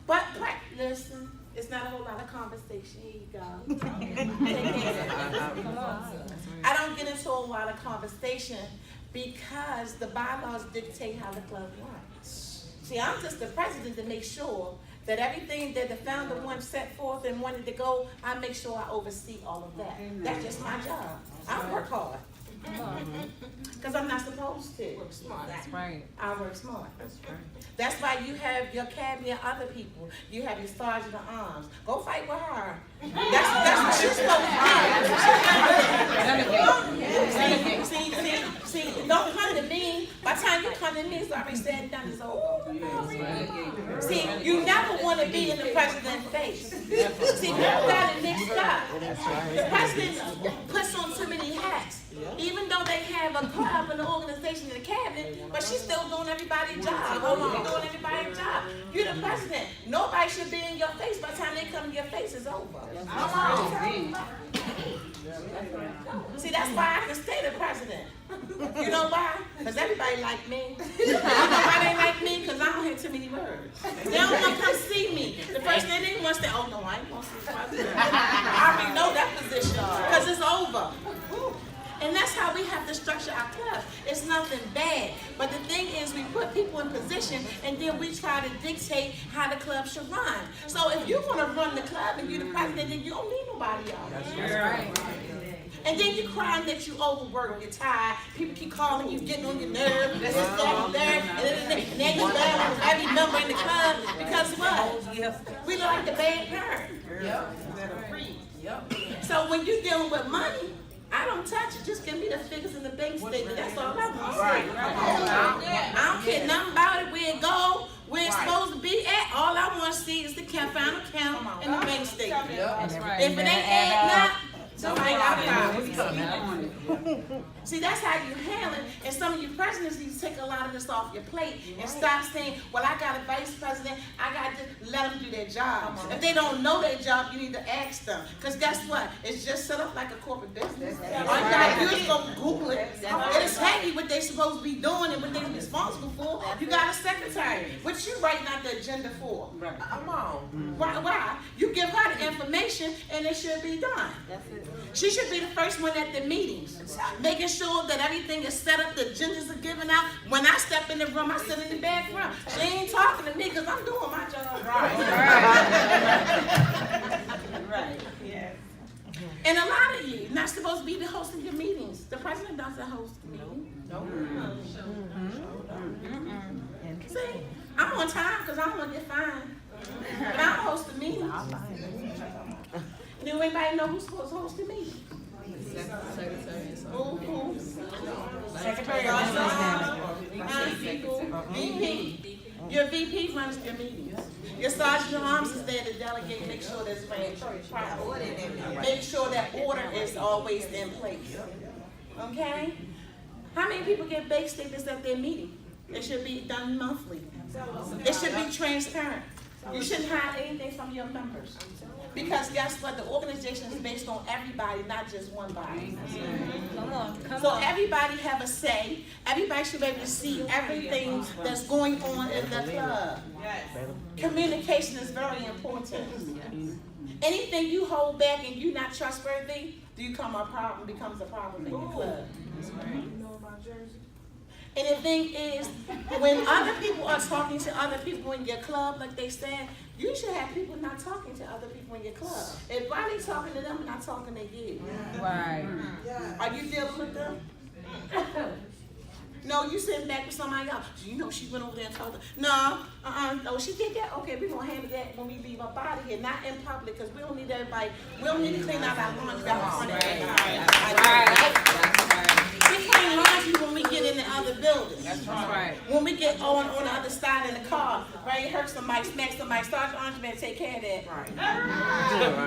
But listen, it's not a whole lot of conversation. Here you go. I don't get into a lot of conversation because the bylaws dictate how the club runs. See, I'm just the president to make sure that everything that the founder one set forth and wanted to go, I make sure I oversee all of that. That's just my job. I work hard. Because I'm not supposed to. Work smart. That's right. I work smart. That's right. That's why you have your cabinet and other people. You have your sergeant of arms. Go fight with her. That's what she's supposed to do. See, don't come to me. By the time you come to me, it's already said and done. It's over. See, you never want to be in the president's face. See, people got it mixed up. The president puts on too many hats. Even though they have a club and an organization in the cabinet, but she's still doing everybody's job. Doing everybody's job. You're the president. Nobody should be in your face. By the time they come in your face, it's over. See, that's why I can stay the president. You know why? Because everybody like me. You know why they like me? Because I don't have too many words. They don't want to come see me. The first thing they want to say, oh no, I ain't going to see the president. I already know that position because it's over. And that's how we have to structure our club. It's nothing bad. But the thing is, we put people in position and then we try to dictate how the club should run. So if you want to run the club and you're the president, then you don't need nobody else. That's right. And then you crying that you overworked, you're tired. People keep calling you, getting on your nerves. This, that, and there. And then you down with every member in the club. Because what? We look like the bad parent. So when you're dealing with money, I don't touch it. Just give me the figures in the bank statement. That's all I want to see. I don't care nothing about it. Where it go, where it's supposed to be at. All I want to see is the final count and the bank statement. If it ain't adding up, somebody got a problem. See, that's how you handle it. And some of you presidents need to take a lot of this off your plate and stop saying, well, I got a vice president. I got to let them do their job. If they don't know their job, you need to ask them. Because guess what? It's just set up like a corporate business. All you got to do is go Google it. It is heavy what they're supposed to be doing and what they're responsible for. You got a secretary. What you writing out the agenda for? Come on. Why? You give her the information and it should be done. She should be the first one at the meetings, making sure that everything is set up, the agendas are given out. When I step in the room, I sit in the back room. She ain't talking to me because I'm doing my job. Right. Yes. And a lot of you not supposed to be the host of your meetings. The president doesn't host the meeting. No. See, I'm on time because I don't want to get fined. But I don't host the meetings. Do anybody know who's supposed to host the meeting? Secretary. VP. Your VP runs your meetings. Your sergeant of arms is there to delegate, make sure there's ran properly. Make sure that order is always in place. Okay? How many people get bank statements at their meeting? It should be done monthly. It should be transparent. You shouldn't hide anything from your members. Because guess what? The organization is based on everybody, not just one body. So everybody have a say. Everybody should be able to see everything that's going on in the club. Communication is very important. Anything you hold back and you're not trustworthy, becomes a problem in your club. And the thing is, when other people are talking to other people in your club, like they said, you should have people not talking to other people in your club. If why they talking to them, not talking to you. Right. Are you dealing with them? No, you sitting back with somebody else. You know she went over there and told her. No, oh, she did that? Okay, we're going to handle that when we leave up out of here, not in public, because we don't need everybody, we don't need to clean out our laundry out in front of everybody. We clean laundry when we get in the other building. That's right. When we get on the other side in the car, right, hurt somebody, smack somebody, Sergeant Orange Man take care of that. Right.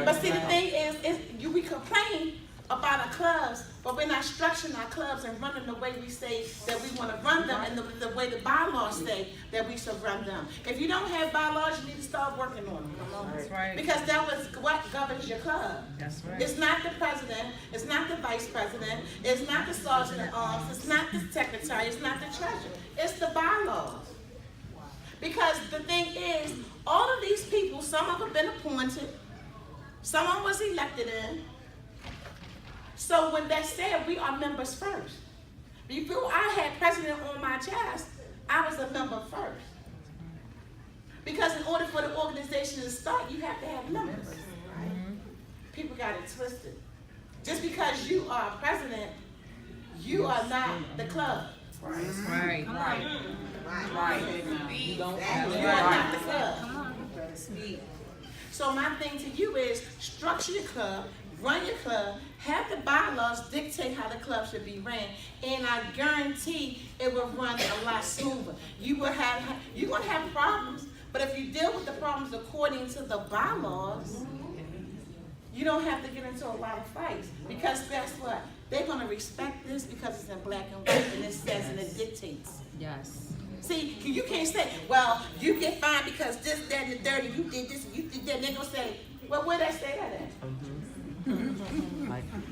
But see, the thing is we complain about our clubs, but we're not structuring our clubs and running the way we say that we want to run them and the way the bylaws say that we should run them. If you don't have bylaws, you need to start working on them. That's right. Because that was what governs your club. That's right. It's not the president, it's not the vice president, it's not the sergeant at arms, it's not the secretary, it's not the treasurer. It's the bylaws. Because the thing is, all of these people, some of them have been appointed, some of them was elected in. So when that said, we are members first. Before I had president on my chest, I was a member first. Because in order for the organization to start, you have to have members. Right? People got it twisted. Just because you are president, you are not the club. Right. You don't. You are not the club. So my thing to you is structure your club, run your club, have the bylaws dictate how the club should be ran, and I guarantee it will run a lot smoother. You're gonna have problems, but if you deal with the problems according to the bylaws, you don't have to get into a lot of fights. Because guess what? They're gonna respect this because it's in black and white, and it says and it dictates. Yes. See, you can't say, well, you get fined because this, that, and the dirty, you did this, you did that. They're gonna say, well, where that say that at?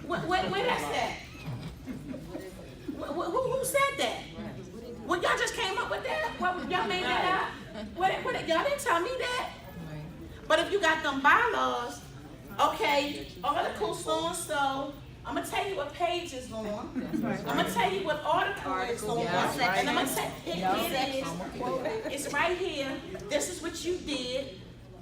Where that say? Who said that? Well, y'all just came up with that? Well, y'all made that up? Y'all didn't tell me that. But if you got them bylaws, okay, article so-and-so, I'm going to tell you what page it's on. I'm going to tell you what article it's on. And I'm going to tell you, here it is. It's right here. This is what you did.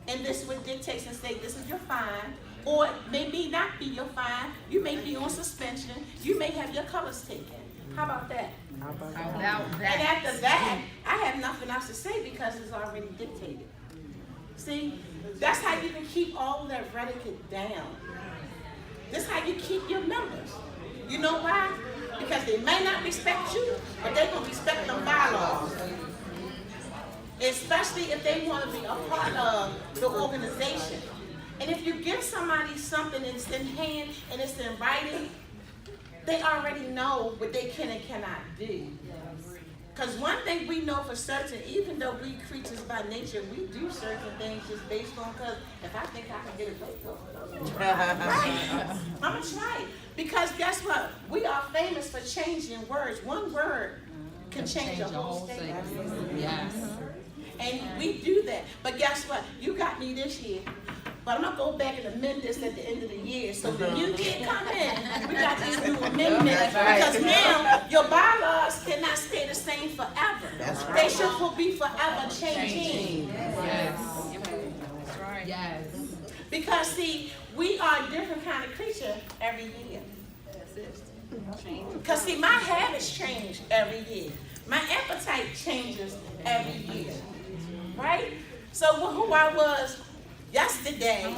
And this is what dictates and say this is your fine. Or it may not be your fine. You may be on suspension. You may have your colors taken. How about that? How about that? And after that, I have nothing else to say because it's already dictated. See, that's how you can keep all of that rhetoric down. This is how you keep your members. You know why? Because they may not respect you, but they're going to respect them bylaws. Especially if they want to be a part of the organization. And if you give somebody something and it's in hand and it's in writing, they already know what they can and cannot do. Because one thing we know for certain, even though we creatures by nature, we do certain things just based on, because if I think I can get it right, I'm going to try it. Because guess what? We are famous for changing words. One word can change a whole state. Yes. And we do that. But guess what? You got me this year. But I'm going to go back and amend this at the end of the year. So the new year come in, we got these new amendments. Because now your bylaws cannot stay the same forever. They should be forever changing. Yes. That's right. Yes. Because see, we are a different kind of creature every year. Because see, my habits change every year. My appetite changes every year. Right? So who I was yesterday,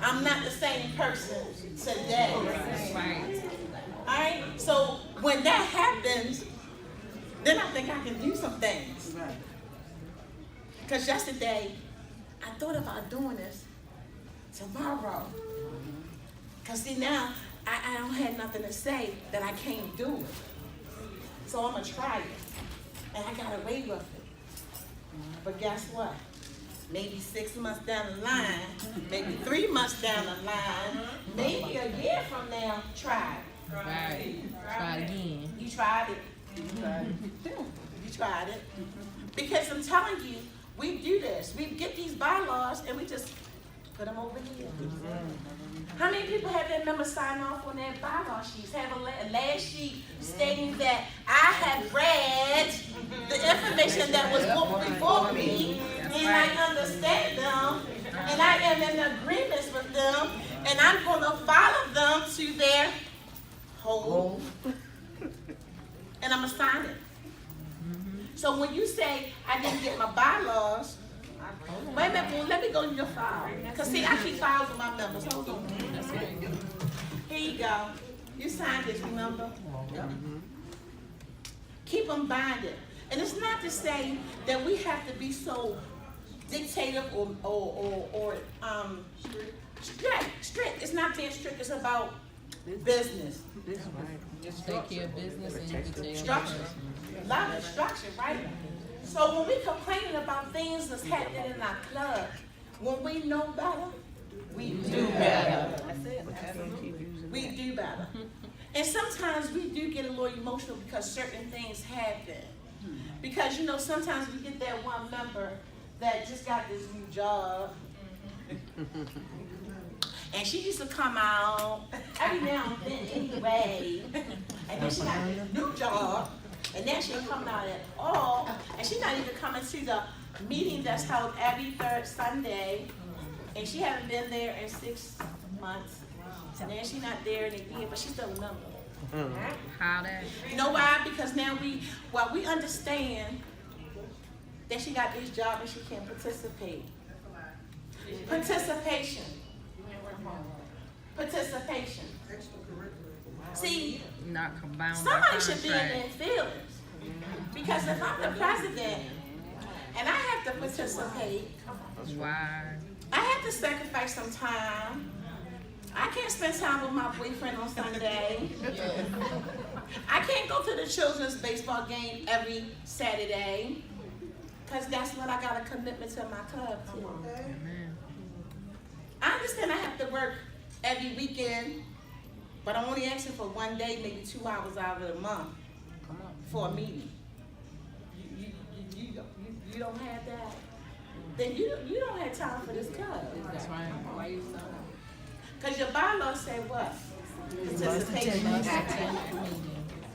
I'm not the same person today. Right. All right? So when that happens, then I think I can do some things. Because yesterday, I thought about doing this tomorrow. Because see, now I don't have nothing to say that I can't do it. So I'm going to try it. And I got away with it. But guess what? Maybe 6 months down the line, maybe 3 months down the line, maybe a year from now, try it. Right. Try again. You tried it. You tried it. Because I'm telling you, we do this. We get these bylaws and we just put them over here. How many people have their members sign off on their bylaw sheets? Have a last sheet stating that I have read the information that was before me, and I understand them, and I am in agreement with them, and I'm going to follow them to their whole, and I'm going to sign it. So when you say I didn't get my bylaws, wait a minute, well, let me go to your file. Because see, I keep files with my members. Hold on. Here you go. You signed this, remember? Keep them binded. And it's not to say that we have to be so dictative or strict. It's not being strict, it's about business. Just take care of business and you can take Structure. A lot of structure, right? So when we complaining about things that's happening in our club, when we know better, we do better. That's it. We do better. And sometimes we do get a little emotional because certain things happen. Because, sometimes we get that one member that just got this new job. And she used to come out every now and then anyway. And then she got this new job. And then she ain't coming out at all. And she's not even coming to the meeting that's held every third Sunday. And she hasn't been there in 6 months. And then she's not there in a year, but she's still a member. How that? You know why? Because now we understand that she got this job and she can't participate. Participation. See, Not combined. somebody should be in their feelings. Because if I'm the president and I have to participate, Why? I have to sacrifice some time. I can't spend time with my boyfriend on Sunday. I can't go to the children's baseball game every Saturday. Because that's what I got a commitment to my club to. Amen. I understand I have to work every weekend, but I'm only asking for one day, maybe 2 hours out of the month for a meeting. You don't have that? Then you don't have time for this club. That's right. Because your bylaws say what? Participation.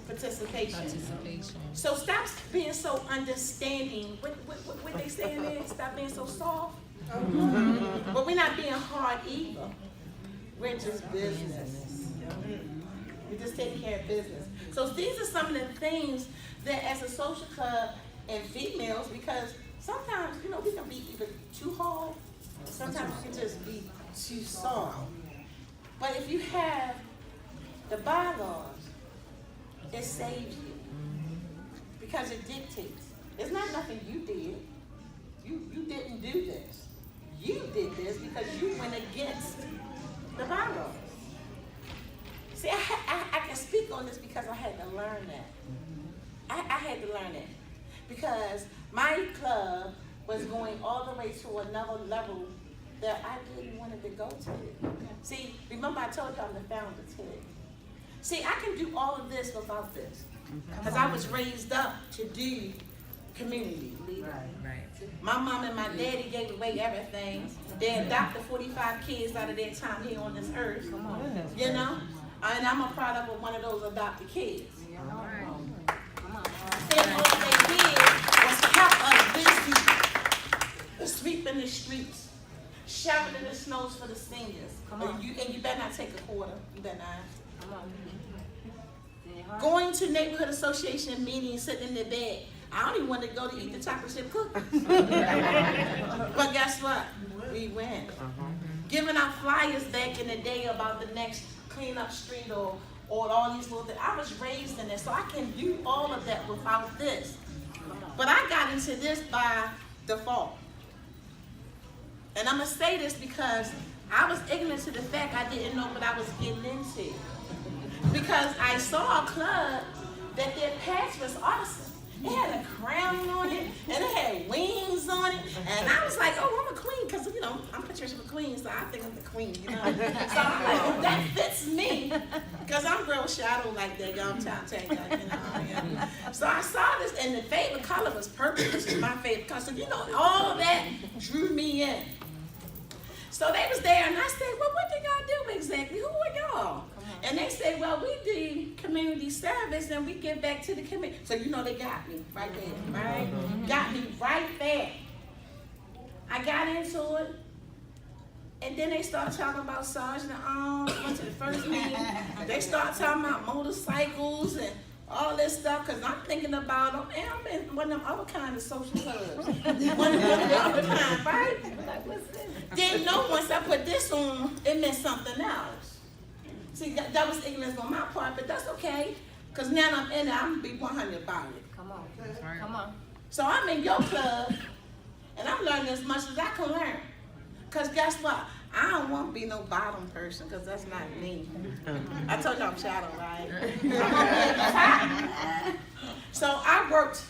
Participation. So stop being so understanding. What they saying is stop being so soft. But we're not being hard either. We're just business. We're just taking care of business. So these are some of the things that as a social club and females, because sometimes, we can be either too hard, sometimes we can just be too soft. But if you have the bylaws, it saves you. Because it dictates. It's not nothing you did. You didn't do this. You did this because you went against the bylaws. See, I can speak on this because I had to learn that. I had to learn that. Because my club was going all the way to another level that I didn't want to go to. See, remember I told you I'm the founder too. See, I can do all of this without this. Because I was raised up to do community. Right. My mom and my daddy gave away everything. They adopted 45 kids out of their time here on this earth. And I'm a product of one of those adopted kids. And all they did was help us busy, sweeping the streets, shoveling the snows for the seniors. And you better not take a quarter. You better not. Going to neighborhood association meetings, sitting in their bed. I don't even want to go to eat the chocolate chip cookies. But guess what? We went. Giving out flyers back in the day about the next clean up street or all these little things. I was raised in this, so I can do all of that without this. But I got into this by default. And I'm going to say this because I was ignorant to the fact I didn't know what I was getting into. Because I saw a club that their patch was awesome. It had a crown on it, and it had wings on it. And I was like, oh, I'm a queen, because, I'm Patricia McQueen, so I think I'm the queen, So I'm like, oh, that fits me. Because I'm real shy, I don't like that, y'all. I'm trying to tell you, So I saw this, and the favorite color was purple, which is my favorite color. So, all that drew me in. So they was there, and I said, well, what do y'all do exactly? Who are y'all? And they said, well, we do community service, and we give back to the community. So they got me right there, right? Got me right there. I got into it, and then they started talking about Sergeant Arms. Went to the first meeting. They started talking about motorcycles and all this stuff, because I'm thinking about them, and I'm in one of them other kind of social clubs. One of them other kind, right? Didn't know once I put this on, it meant something else. See, that was ignorance on my part, but that's okay, because now I'm in it, I'm going to be 100 about it. Come on. So I'm in your club, and I'm learning as much as I can learn. Because guess what? I don't want to be no bottom person, because that's not me. I told you I'm shadow, right? So I worked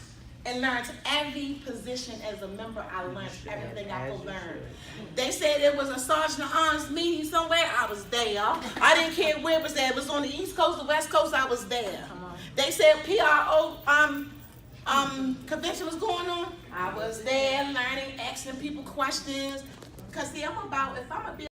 and learned every position as a member. I learned everything I could learn. They said it was a Sergeant at Arms meeting somewhere. I was there. I didn't care where it was at. It was on the East Coast, the West Coast. I was there. They said PRO convention was going on, I was there learning, asking people questions. Cause see, if I'm a